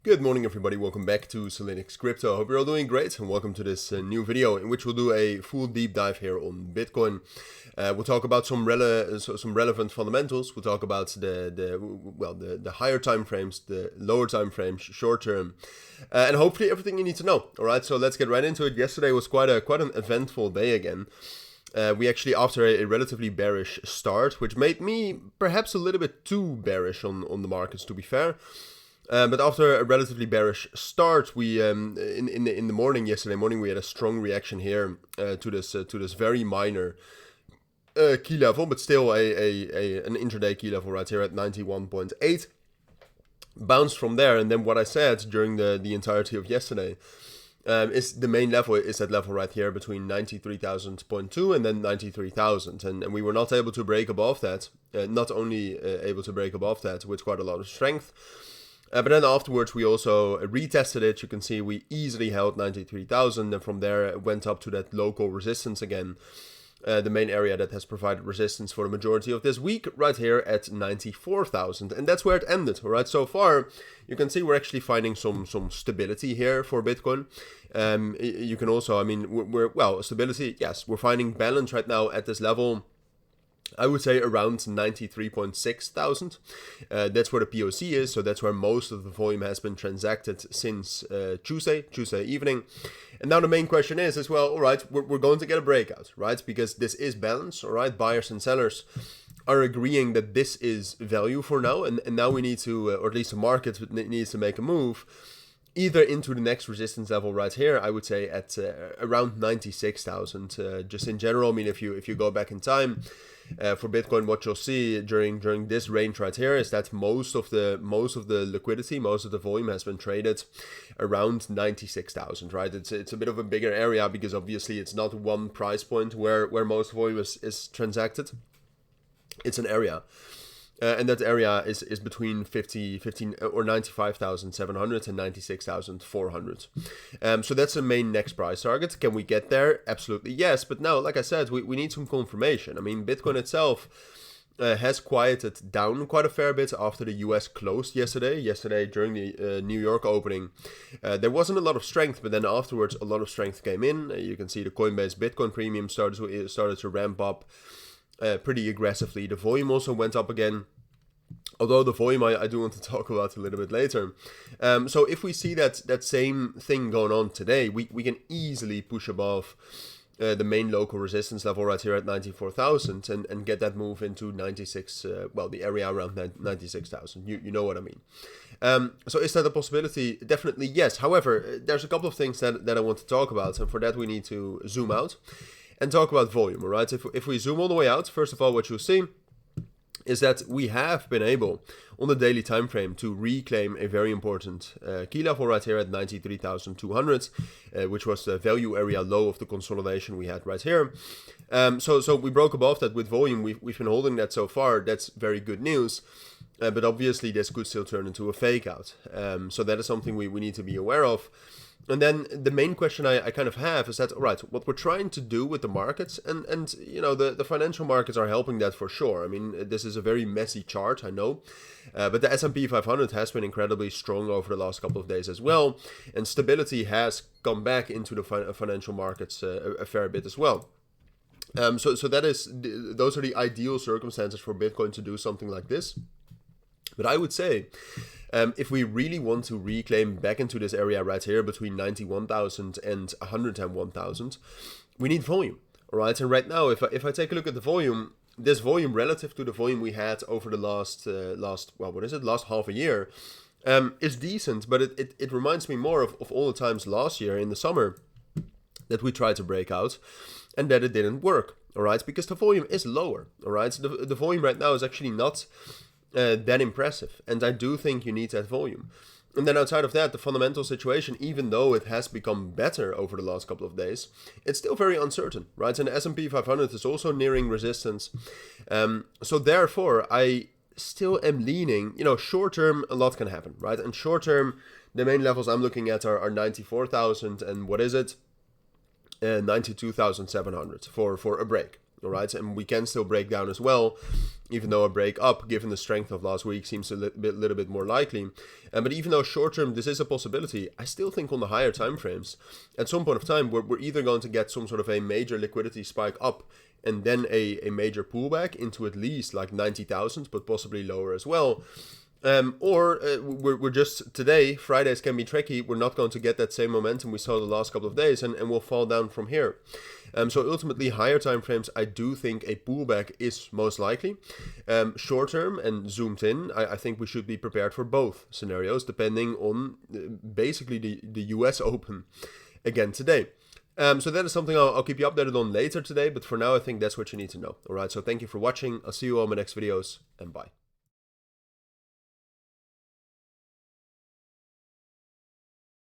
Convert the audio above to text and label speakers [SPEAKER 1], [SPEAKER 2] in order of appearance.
[SPEAKER 1] Good morning everybody, welcome back to Cilinix Crypto. Hope you're all doing great and welcome to this new video in which we'll do a full deep dive here on Bitcoin. We'll talk about some relevant fundamentals. We'll talk about the higher time frames, the lower time frames, short term, and hopefully everything you need to know. All right, so let's get right into it. Yesterday was quite an eventful day again. We actually, after a relatively bearish start, which made me perhaps a little bit too bearish on the markets, to be fair. But after a relatively bearish start, we in the morning, yesterday morning, we had a strong reaction here to this very minor key level, but still an intraday key level right here at 91.8. Bounced from there, and then what I said during the entirety of yesterday is the main level is that level right here between 93,000.2 and then 93,000, and we were not able to break above that. Not only able to break above that with quite a lot of strength. But then afterwards we also retested it. You can see we easily held 93,000, and from there it went up to that local resistance again. The main area that has provided resistance for the majority of this week, right here at 94,000, and that's where it ended. All right, so far you can see we're actually finding some stability here for Bitcoin. You can also, I mean, stability. Yes, we're finding balance right now at this level. I would say around 93.6 thousand. That's where the POC is, so that's where most of the volume has been transacted since Tuesday evening. And now the main question is well, all right, we're going to get a breakout, right? Because this is balance, all right? Buyers and sellers are agreeing that this is value for now, and now we need to, or at least the market needs to make a move, either into the next resistance level right here, I would say at around 96,000. Just in general, I mean, if you go back in time, for Bitcoin, what you'll see during this range right here is that most of the liquidity, most of the volume has been traded around 96,000, right? It's a bit of a bigger area because obviously it's not one price point where most volume is transacted. It's an area. And that area is between 15 or 95,700 and 96,400. So that's the main next price target. Can we get there? Absolutely yes. But now, like I said, we need some confirmation. I mean, Bitcoin itself has quieted down quite a fair bit after the US closed yesterday. Yesterday during the New York opening, there wasn't a lot of strength, but then afterwards a lot of strength came in. You can see the Coinbase Bitcoin premium started to ramp up pretty aggressively. The volume also went up again, although the volume I do want to talk about a little bit later. So if we see that same thing going on today, we can easily push above the main local resistance level right here at 94,000 and get that move into 96, the area around 96,000. You know what I mean. So is that a possibility? Definitely yes. However, there's a couple of things that I want to talk about, and for that we need to zoom out and talk about volume, all right? If we zoom all the way out, first of all, what you'll see is that we have been able, on the daily time frame, to reclaim a very important key level right here at 93,200, which was the value area low of the consolidation we had right here. So we broke above that with volume. We've been holding that so far. That's very good news. But obviously, this could still turn into a fake out. So that is something we need to be aware of. And then the main question I kind of have is that, all right, what we're trying to do with the markets, and you know, the financial markets are helping that for sure. I mean, this is a very messy chart, I know, but the S&P 500 has been incredibly strong over the last couple of days as well, and stability has come back into the financial markets a fair bit as well. So those are the ideal circumstances for Bitcoin to do something like this. But I would say, if we really want to reclaim back into this area right here between 91,000 and 101,000, we need volume, all right? And right now, if I take a look at the volume, this volume relative to the volume we had over the last half a year, is decent, but it reminds me more of all the times last year in the summer that we tried to break out and that it didn't work, all right? Because the volume is lower, all right? So the volume right now is actually not that impressive, and I do think you need that volume. And then outside of that, the fundamental situation, even though it has become better over the last couple of days, it's still very uncertain, right? And the S&P 500 is also nearing resistance. So therefore, I still am leaning, short term, a lot can happen, right? And short term, the main levels I'm looking at are 94,000 and 92,700 for a break. all right? And we can still break down as well, even though a break up, given the strength of last week, seems a little bit more likely. But even though short term this is a possibility, I still think on the higher time frames, at some point of time, we're either going to get some sort of a major liquidity spike up and then a major pullback into at least like 90,000, but possibly lower as well. Or we're just, today, Fridays can be tricky, we're not going to get that same momentum we saw the last couple of days, and we'll fall down from here. So ultimately, higher time frames, I do think a pullback is most likely. Short term and zoomed in, I think we should be prepared for both scenarios, depending on basically the US Open again today. So that is something I'll keep you updated on later today, but for now I think that's what you need to know. Alright, so thank you for watching, I'll see you all in my next videos, and bye.